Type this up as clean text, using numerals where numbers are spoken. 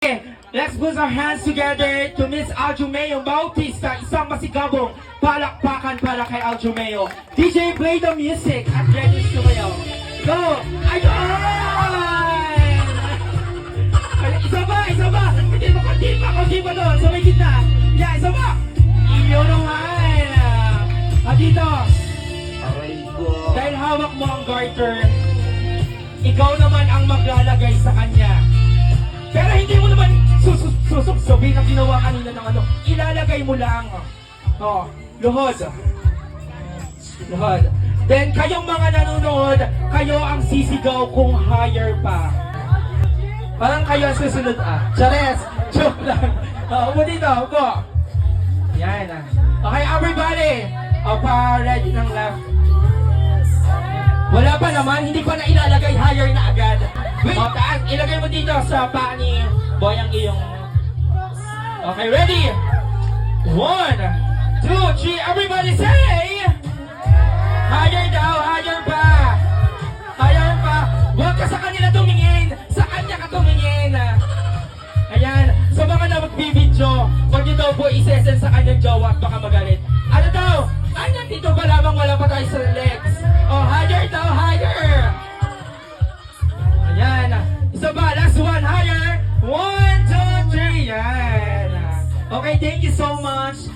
Let's put our hands together to Miss Aljumeo Bautista. Isang masigabong palakpakan para kay Aljumeo. DJ, play the music at ready to kayo. Go! Ayun! Isa ba? Hindi pa doon. Sa may gitna. Yeah, isa ba? Iyo naman. Dito. Aray ko. Dahil hawak mo ang garter, ikaw naman ang maglalagay sa kanya. Pero hindi mo naman susubsobin ang ginawa kanina ng ano. Ilalagay mo lang. Luhod. Luhod. Then kayong mga nanonood, kayo ang sisigaw kung higher pa. Parang kayo ang susunod Chares! Joke lang. Upo dito, upo. Yan Okay, everybody. Pa-ready ng left. Wala pa naman, hindi pa na ilalagay higher na agad. Wait, taas, ilagay mo dito sa paa ni Boy ang iyong... Okay, ready? 1, 2, 3, everybody say! Higher daw, higher pa! Higher pa! Huwag ka sa kanila tumingin! Sa kanya ka tumingin! Ayan, sa mga na magbibidyo, huwag niyo daw po isesend sa kanyang jowa at baka magalit. Ano daw? Ayan, dito pa lamang wala pa tayo sa legs. Higher daw, higher! Ayan. Isa ba? Last one. Higher. 1, 2, 3. Yan. Okay, thank you so much.